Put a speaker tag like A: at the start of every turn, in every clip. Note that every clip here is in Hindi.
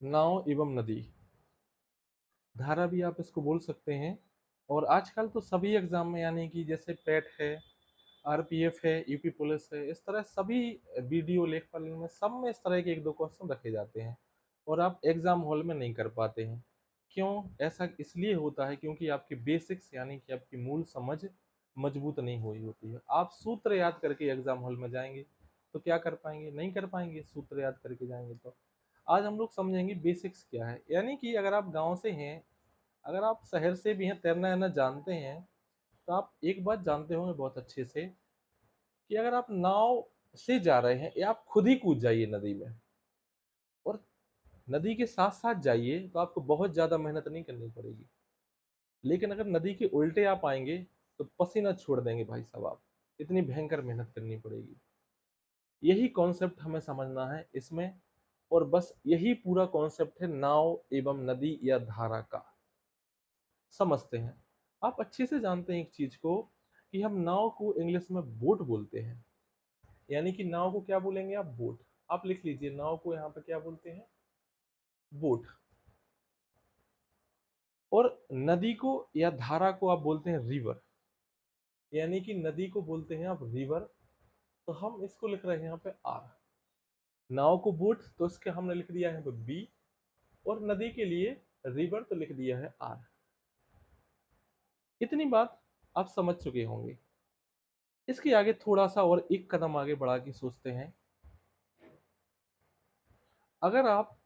A: नाव एवं नदी, धारा भी आप इसको बोल सकते हैं। और आजकल तो सभी एग्जाम में, यानी कि जैसे पेट है, आरपीएफ है, यूपी पुलिस है, इस तरह सभी बीडीओ लेखपाल में सब में इस तरह के एक दो क्वेश्चन रखे जाते हैं और आप एग्जाम हॉल में नहीं कर पाते हैं। क्यों ऐसा इसलिए होता है? क्योंकि आपकी बेसिक्स यानी कि आपकी मूल समझ मजबूत नहीं हुई होती है। आप सूत्र याद करके एग्जाम हॉल में जाएंगे तो क्या कर पाएंगे? नहीं कर पाएंगे सूत्र याद करके जाएंगे तो। आज हम लोग समझेंगे बेसिक्स क्या है। यानी कि अगर आप गांव से हैं, अगर आप शहर से भी हैं, तैरना वैरना जानते हैं, तो आप एक बात जानते होंगे बहुत अच्छे से कि अगर आप नाव से जा रहे हैं या आप खुद ही कूद जाइए नदी में और नदी के साथ साथ जाइए तो आपको बहुत ज्यादा मेहनत नहीं करनी पड़ेगी। लेकिन अगर नदी के उल्टे आप आएंगे तो पसीना छोड़ देंगे भाई साहब आप, इतनी भयंकर मेहनत करनी पड़ेगी। यही कॉन्सेप्ट हमें समझना है इसमें। और बस यही पूरा कॉन्सेप्ट है नाव एवं नदी या धारा का। समझते हैं। आप अच्छे से जानते हैं एक चीज को कि हम नाव को इंग्लिश में बोट बोलते हैं। यानी कि नाव को क्या बोलेंगे आप? बोट। आप लिख लीजिए, नाव को यहाँ पे क्या बोलते हैं? बोट। और नदी को या धारा को आप बोलते हैं रिवर। यानी कि नदी को बोलते हैं आप रिवर। तो हम इसको लिख रहे हैं यहाँ पे आर। नाव को बोट तो इसके हमने लिख दिया है बी, और नदी के लिए रिवर तो लिख दिया है आर। इतनी बात आप समझ चुके होंगे। इसके आगे थोड़ा सा और एक कदम आगे बढ़ा के सोचते हैं। अगर आप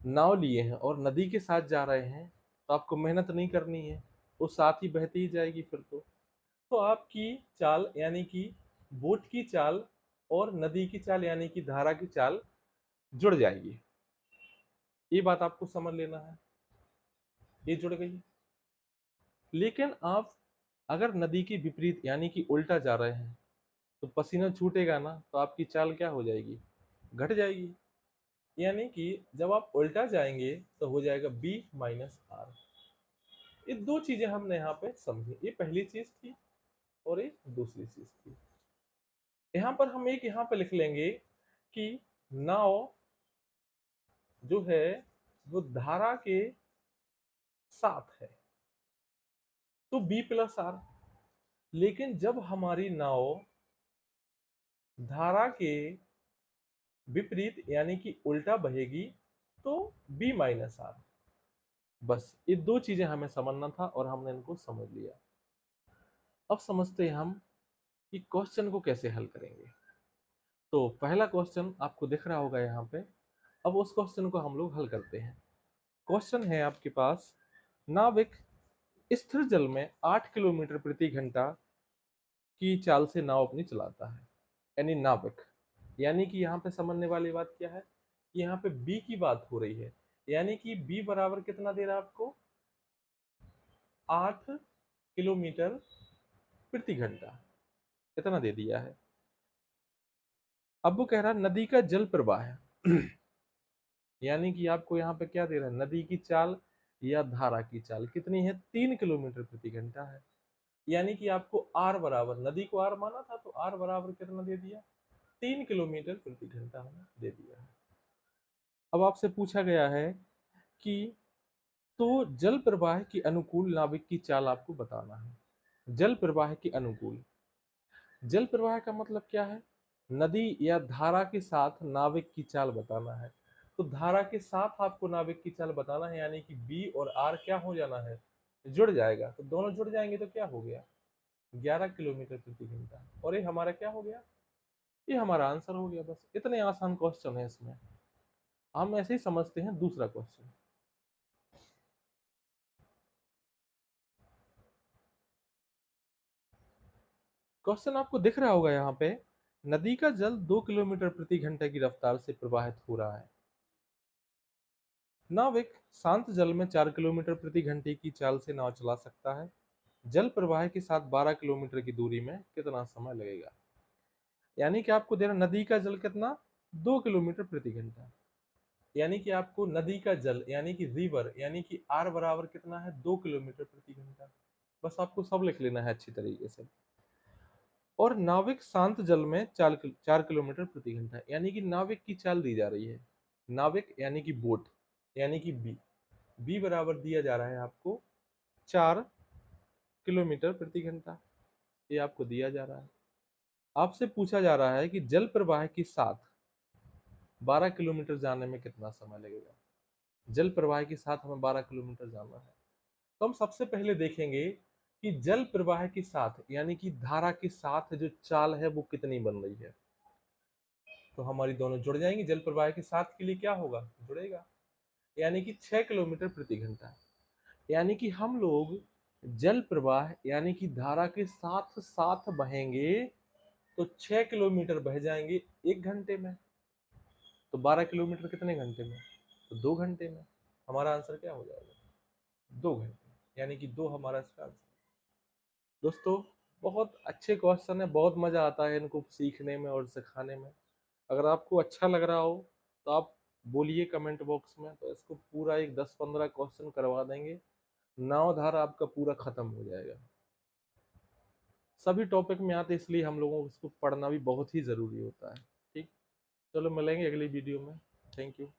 A: नाव लिए हैं और नदी के साथ जा रहे हैं तो आपको मेहनत नहीं करनी है, वो साथ ही बहती ही जाएगी फिर तो आपकी चाल यानी कि बोट की चाल और नदी की चाल यानी कि धारा की चाल जुड़ जाएगी। ये बात आपको समझ लेना है, ये जुड़ गई। लेकिन आप अगर नदी के विपरीत यानी कि उल्टा जा रहे हैं तो पसीना छूटेगा ना, तो आपकी चाल क्या हो जाएगी? घट जाएगी। यानी कि जब आप उल्टा जाएंगे तो हो जाएगा बी माइनस आर। ये दो चीजें हमने यहाँ पे समझी, ये पहली चीज थी और ये दूसरी चीज थी। यहाँ पर हम एक यहाँ पे लिख लेंगे कि नाव जो है वो धारा के साथ है, तो बी प्लस आर। लेकिन जब हमारी नाव धारा के विपरीत यानी कि उल्टा बहेगी तो बी माइनस आर। बस ये दो चीजें हमें समझना था और हमने इनको समझ लिया। अब समझते हैं हम कि क्वेश्चन को कैसे हल करेंगे। तो पहला क्वेश्चन आपको दिख रहा होगा यहाँ पे। अब उस क्वेश्चन को हम लोग हल करते हैं। क्वेश्चन है आपके पास, नाविक स्थिर जल में 8 किलोमीटर प्रति घंटा की चाल से नाव अपनी चलाता है। यानी नाविक, यानी कि यहाँ पे समझने वाली बात क्या है कि यहाँ पे बी की बात हो रही है। यानी कि बी बराबर कितना दे रहा है आपको? 8 किलोमीटर प्रति घंटा, इतना दे दिया है। अब वो कह रहा है नदी का जल प्रवाह है यानी कि आपको यहाँ पे क्या दे रहा है? नदी की चाल या धारा की चाल कितनी है? 3 किलोमीटर प्रति घंटा है। यानी कि आपको आर बराबर, नदी को आर माना था तो आर बराबर कितना दे दिया? 3 किलोमीटर प्रति घंटा हमें दे दिया है। अब आपसे पूछा गया है कि तो जल प्रवाह के अनुकूल नाविक की चाल आपको बताना है। जल प्रवाह के अनुकूल, जल प्रवाह का मतलब क्या है? नदी या धारा के साथ नाविक की चाल बताना है। तो धारा के साथ आपको नाविक की चाल बताना है, यानी कि बी और आर क्या हो जाना है? जुड़ जाएगा। तो दोनों जुड़ जाएंगे तो क्या हो गया? 11 किलोमीटर प्रति घंटा। और ये हमारा क्या हो गया? ये हमारा आंसर हो गया। बस इतने आसान क्वेश्चन है इसमें। हम ऐसे ही समझते हैं दूसरा क्वेश्चन। क्वेश्चन आपको दिख रहा होगा यहाँ पे, नदी का जल 2 किलोमीटर प्रति घंटे की रफ्तार से प्रवाहित हो रहा है। नाविक शांत जल में 4 किलोमीटर प्रति घंटे की चाल से नाव चला सकता है। जल प्रवाह के साथ 12 किलोमीटर की दूरी में कितना समय लगेगा? यानी कि आपको दे रहा नदी का जल कितना? 2 किलोमीटर प्रति घंटा। यानी कि आपको नदी का जल यानी कि रिवर यानी कि आर बराबर कितना है? 2 किलोमीटर प्रति घंटा। बस आपको सब लिख लेना है अच्छी तरीके से। और नाविक शांत जल में 4 किलोमीटर प्रति घंटा, यानी कि नाविक की चाल दी जा रही है। नाविक यानी कि बोट, यानी कि बी। बी बराबर दिया जा रहा है आपको 4 किलोमीटर प्रति घंटा, ये आपको दिया जा रहा है। आपसे पूछा जा रहा है कि जल प्रवाह के साथ 12 किलोमीटर जाने में कितना समय लगेगा। जल प्रवाह के साथ हमें 12 किलोमीटर जाना है। तो हम सबसे पहले देखेंगे कि जल प्रवाह के साथ यानी कि धारा के साथ जो चाल है वो कितनी बन रही है। तो हमारी दोनों जुड़ जाएंगी। जल प्रवाह के साथ के लिए क्या होगा, जुड़ेगा, यानी कि 6 किलोमीटर प्रति घंटा। यानी कि हम लोग जल प्रवाह यानी कि धारा के साथ साथ बहेंगे तो 6 किलोमीटर बह जाएंगे 1 घंटे में। तो 12 किलोमीटर कितने घंटे में, तो 2 घंटे में। हमारा आंसर क्या हो जाएगा, 2 घंटे, यानी कि दो हमारा इसका आंसर। दोस्तों बहुत अच्छे क्वेश्चन है, बहुत मजा आता है इनको सीखने में और सिखाने में। अगर आपको अच्छा लग रहा हो तो आप बोलिए कमेंट बॉक्स में, तो इसको पूरा एक 10-15 क्वेश्चन करवा देंगे, नावधार आपका पूरा खत्म हो जाएगा। सभी टॉपिक में आते इसलिए हम लोगों को इसको पढ़ना भी बहुत ही जरूरी होता है। ठीक, चलो मिलेंगे अगली वीडियो में। Thank you.